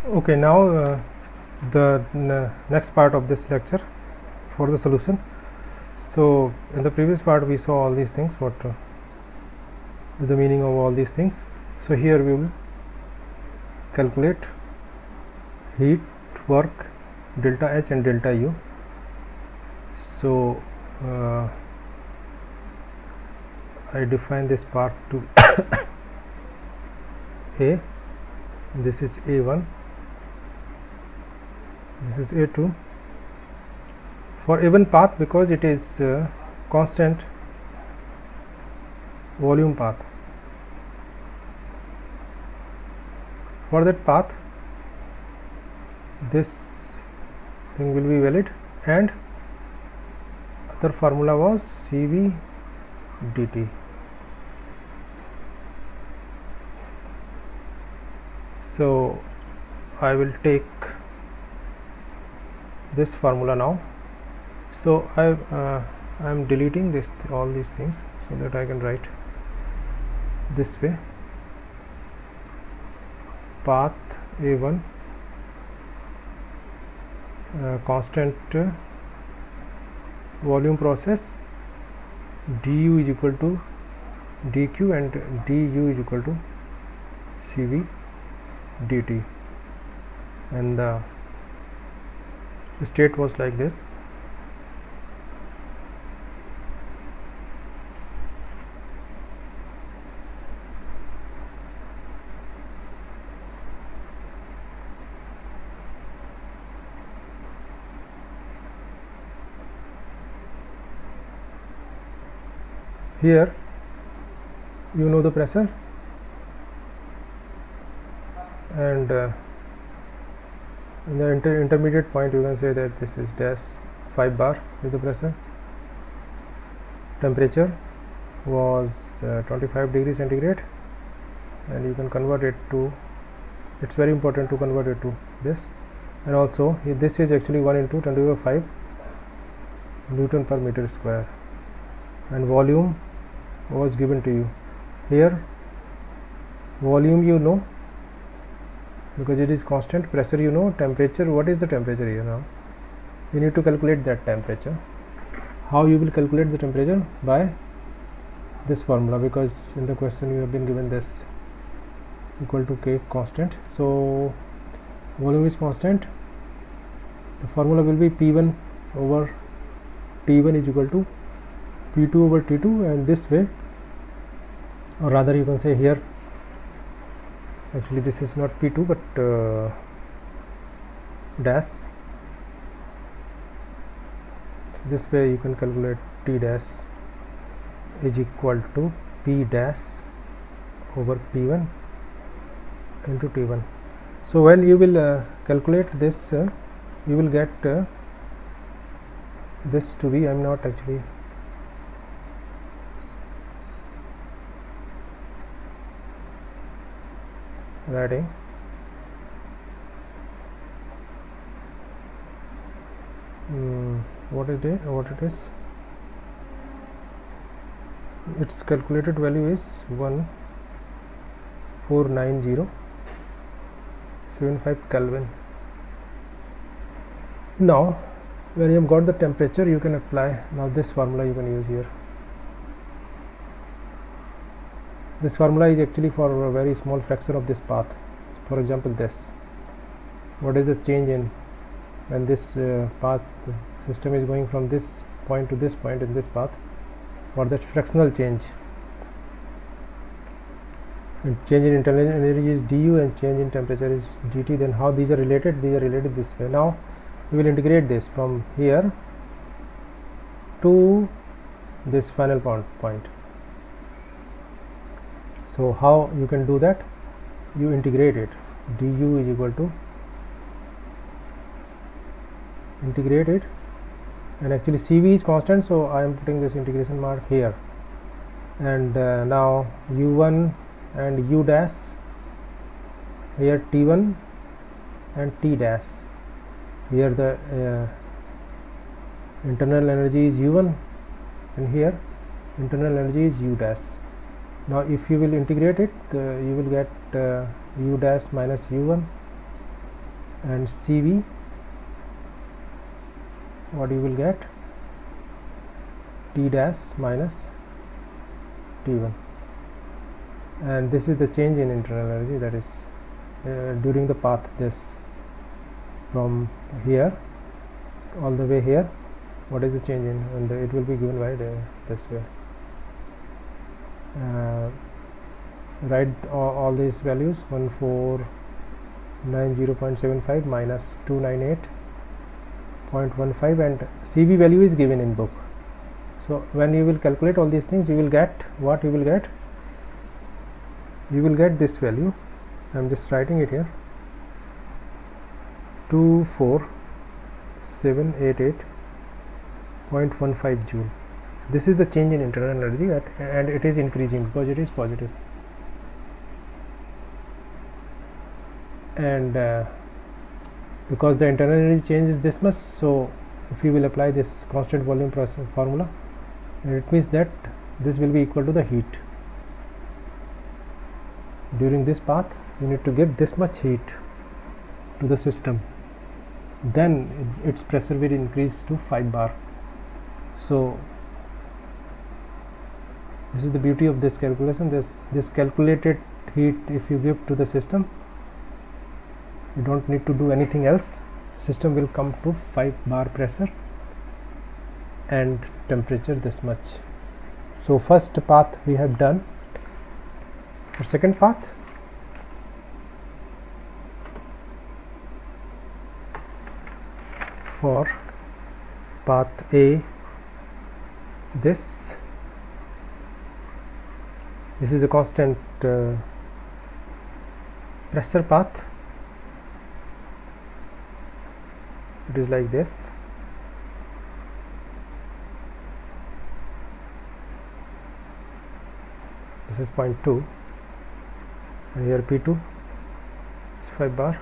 Okay, now the next part of this lecture for the solution. So in the previous part we saw all these things, what is the meaning of all these things. So here we will calculate heat, work, delta H and delta U. So I define this part to A, this is A1, this is A2 for A1 path, because it is constant volume path. For that path this thing will be valid, and other formula was CV dt. So I will take this formula now. So I am deleting this all these things so that I can write this way: path A1 constant volume process, du is equal to dq and du is equal to cv dt, and the state was like this. Here you know the pressure, and in the intermediate point you can say that this is dash 5 bar is the pressure. Temperature was 25 degrees centigrade, and you can convert it to, it's very important to convert it to this, and also this is actually 1 into 10⁵ Newton per meter square, and volume was given to you. Here volume you know because it is constant, pressure you know, temperature, what is the temperature here? Now you need to calculate that temperature. How you will calculate the temperature? By this formula, because in the question you have been given this equal to K constant. So volume is constant, the formula will be P1 over T1 is equal to P2 over T2, and this way, or rather you can say here, actually this is not P2 but dash. So this way you can calculate T dash is equal to P dash over P1 into T1. So when you will calculate this, you will get this to be, I am not actually writing, what it is, its calculated value is 149075 Kelvin. Now when you have got the temperature, you can apply now this formula you can use here. This formula is actually for a very small fraction of this path. For example, this, what is the change in when this path system is going from this point to this point in this path, what that fractional change, and change in internal energy is du and change in temperature is dt. Then how these are related? These are related this way. Now we will integrate this from here to this final point. So how you can do that? You integrate it. Du is equal to, integrate it, and actually Cv is constant, so I am putting this integration mark here, and now U1 and U dash, here T1 and T dash, here the internal energy is U1 and here internal energy is U dash. Now if you will integrate it, you will get U dash minus U1 and CV, what you will get, T dash minus T1, and this is the change in internal energy, that is during the path, this from here all the way here, what is the change in, and it will be given by this way. Write all these values, 1490.75 minus 298.15, and CV value is given in book. So when you will calculate all these things, you will get what you will get. You will get this value. I am just writing it here, 24788.15 joule. This is the change in internal energy, and it is increasing because it is positive. And because the internal energy change is this much, so if you will apply this constant volume formula, it means that this will be equal to the heat. During this path, you need to give this much heat to the system, then its pressure will increase to 5 bar. So this is the beauty of this calculation. This calculated heat, if you give to the system, you don't need to do anything else. System will come to 5 bar pressure and temperature this much. So first path we have done. For second path, for path A, this is a constant pressure path. It is like this. This is point 2, and here P2 is 5 bar.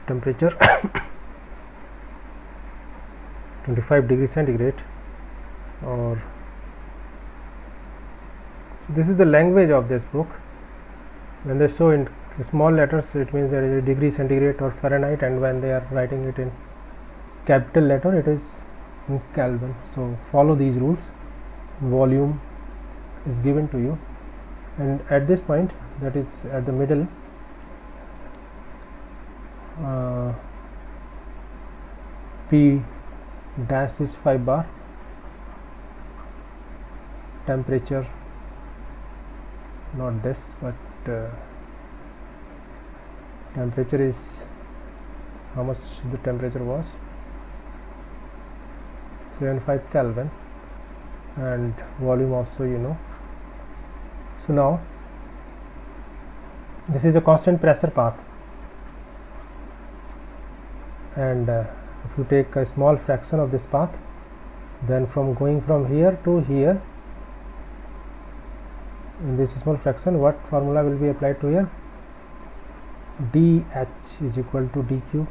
Temperature 25 degrees centigrade, or so this is the language of this book. When they show in small letters, it means there is a degree centigrade or Fahrenheit, and when they are writing it in capital letter, it is in Kelvin. So follow these rules. Volume is given to you, and at this point, that is at the middle, P dash is 5 bar. Temperature, not this, but temperature is, how much the temperature was, 75 Kelvin, and volume also you know. So now this is a constant pressure path, and if you take a small fraction of this path, then from going from here to here, in this small fraction, what formula will be applied to here? dH is equal to dq,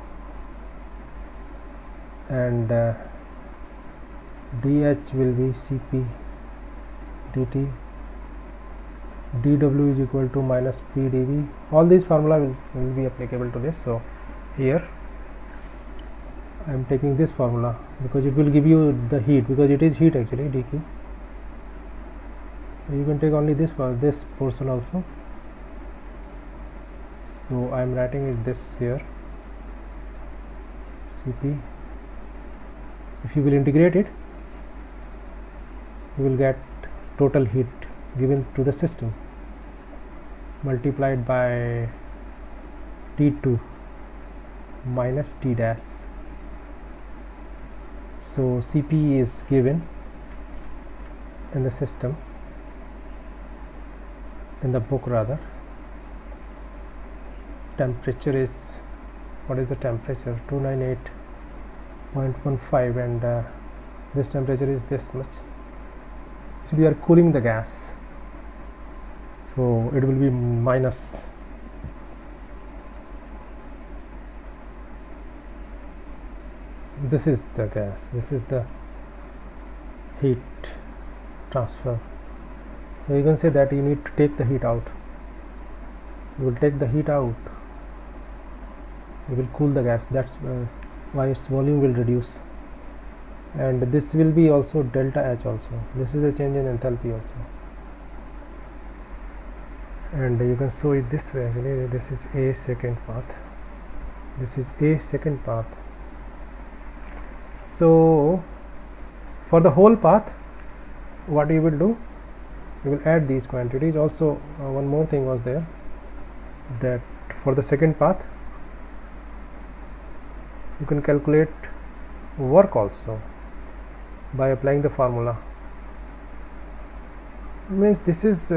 and dH will be Cp dt, dW is equal to minus P dV. All these formula will be applicable to this. So here I am taking this formula because it will give you the heat, because it is heat actually, dq. You can take only this for this portion also. So I am writing it this here, Cp. If you will integrate it, you will get total heat given to the system multiplied by T2 minus T dash. So Cp is given in the system, in the book rather. Temperature is, what is the temperature? 298.15, and this temperature is this much. So we are cooling the gas, so it will be minus this is the gas, this is the heat transfer. So you can say that you need to take the heat out. You will take the heat out you will cool the gas. That's why its volume will reduce. And this will be also delta H also. This is a change in enthalpy also. And you can show it this way actually. This is a second path. This is a second path. So for the whole path, what you will do, you will add these quantities. Also one more thing was there, that for the second path you can calculate work also by applying the formula. Means this is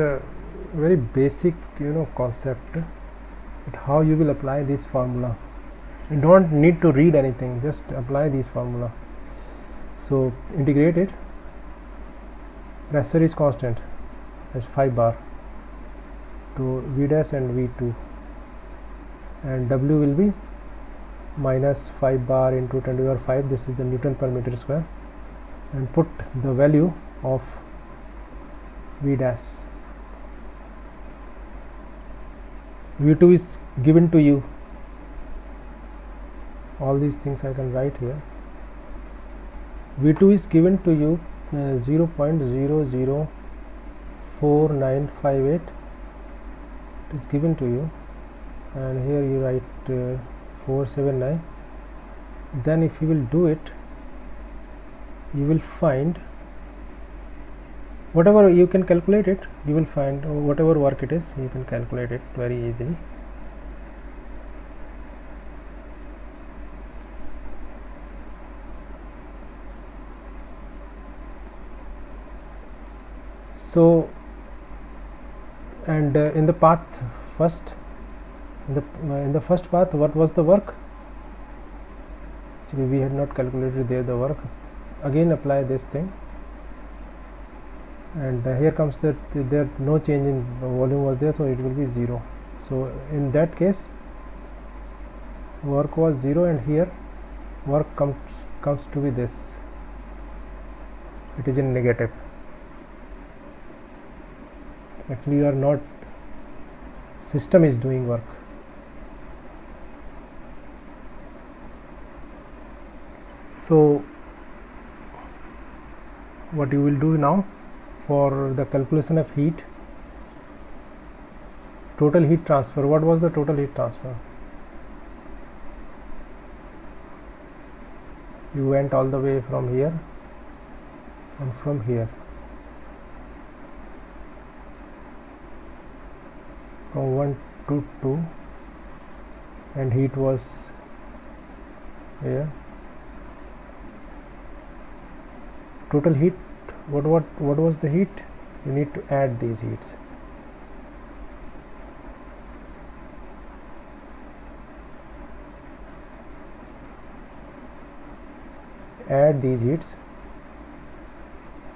very basic concept, but how you will apply this formula. You don't need to read anything, just apply this formula. So integrate it. Pressure is constant as 5 bar to V dash and V2, and W will be minus 5 bar into 10 to the power 5. This is the Newton per meter square, and put the value of V dash. V2 is given to you. All these things I can write here. V2 is given to you 0.004958. It is given to you, and here you write 479. Then if you will do it, you will find whatever you can calculate it, you will find whatever work it is, you can calculate it very easily. So, and in the path first, in the first path, what was the work? Actually we had not calculated there the work. Again apply this thing, and here comes that there no change in volume was there, so it will be 0. So in that case work was 0, and here work comes to be this, it is in negative. Actually you are not, system is doing work. So what you will do now, for the calculation of heat, total heat transfer, what was the total heat transfer? You went all the way from here and from here, from 1 to 2, and heat was here. Total heat, what was the heat? You need to add these heats. Add these heats.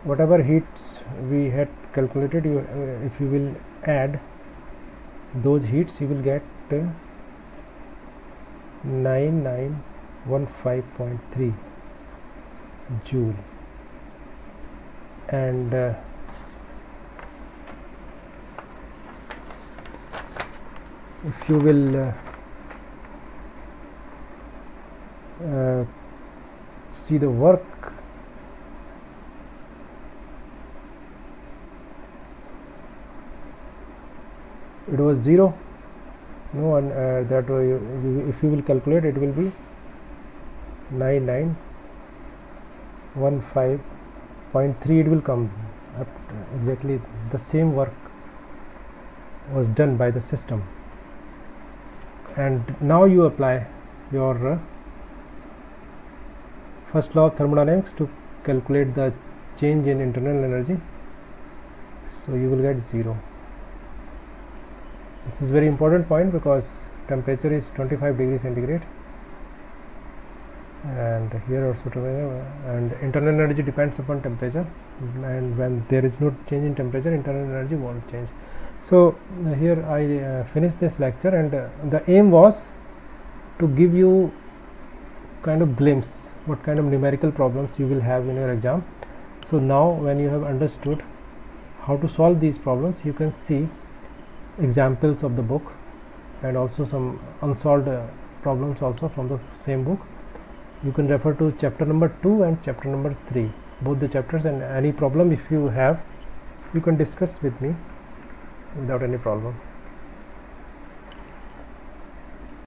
Whatever heats we had calculated, if you will add those heats, you will get 9915.3 joule. And if you will see the work, it was 0. No one that way if you will calculate, it will be 9915.3. it will come up exactly the same work was done by the system. And now you apply your first law of thermodynamics to calculate the change in internal energy, so you will get 0. This is very important point, because temperature is 25 degrees centigrade, and here also and internal energy depends upon temperature, and when there is no change in temperature, internal energy won't change. So here I finish this lecture, and the aim was to give you kind of glimpse what kind of numerical problems you will have in your exam. So now when you have understood how to solve these problems, you can see examples of the book and also some unsolved problems also from the same book. You can refer to chapter number 2 and chapter number 3, both the chapters, and any problem if you have, you can discuss with me without any problem.